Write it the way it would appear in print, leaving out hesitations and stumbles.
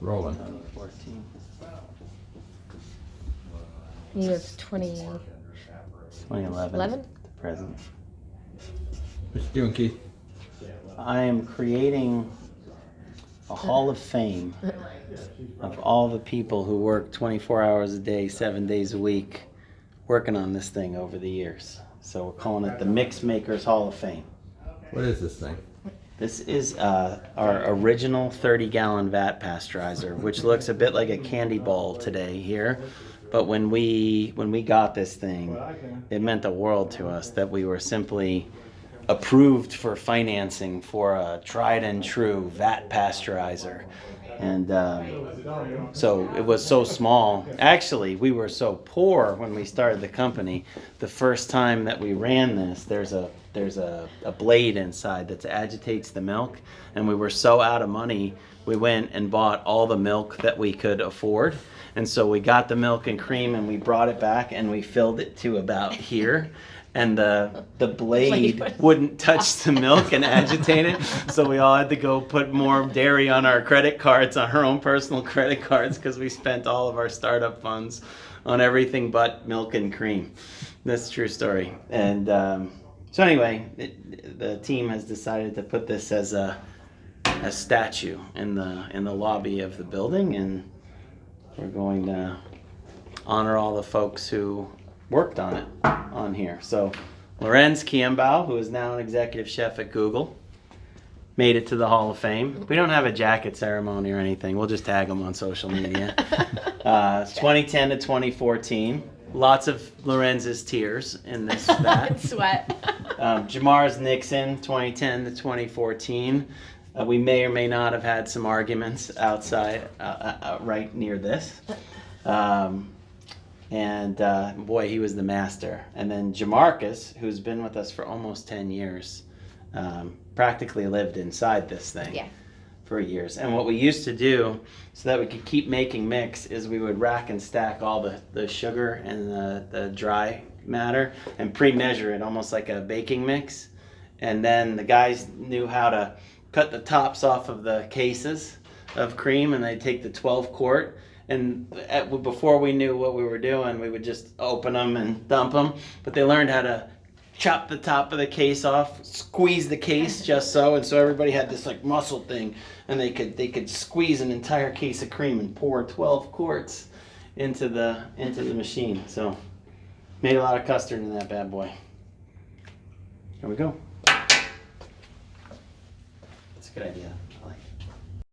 Rolling. 2014. You have 20. 2011. 11? The present. What you doing, Keith? I am creating a hall of fame of all the people who work 24 hours a day, 7 days a week, working on this thing over the years. So we're calling it the Mix Makers Hall of Fame. What is this thing? This is our original 30-gallon vat pasteurizer, which looks a bit like a candy ball today here. But when we got this thing, it meant the world to us that we were simply approved for financing for a tried and true vat pasteurizer. And so it was so small. Actually, we were so poor when we started the company. The first time that we ran this, there's a blade inside that agitates the milk, and we were so out of money, we went and bought all the milk that we could afford. And so we got the milk and cream and we brought it back and we filled it to about here. And the blade wouldn't touch the milk and agitate it. So we all had to go put more dairy on our credit cards, on our own personal credit cards, because we spent all of our startup funds on everything but milk and cream. That's a true story. And so anyway, the team has decided to put this as a statue in the lobby of the building, and we're going to honor all the folks who worked on it on here. So Lorenz Kiembao, who is now an executive chef at Google, made it to the Hall of Fame. We don't have a jacket ceremony or anything. We'll just tag him on social media. 2010 to 2014. Lots of Lorenz's tears in this vat. Sweat. Jamar's Nixon, 2010 to 2014. We may or may not have had some arguments outside, right near this. And boy, he was the master. And then Jamarcus, who's been with us for almost 10 years, practically lived inside this thing for years. And what we used to do, so that we could keep making mix, is we would rack and stack all the sugar and the dry matter and pre-measure it almost like a baking mix. And then the guys knew how to cut the tops off of the cases of cream, and they'd take the 12 quart. And before we knew what we were doing, we would just open them and dump them. But they learned how to chop the top of the case off, squeeze the case just so, and so everybody had this like muscle thing, and they could squeeze an entire case of cream and pour 12 quarts into the machine. So made a lot of custard in that bad boy. Here we go. That's a good idea.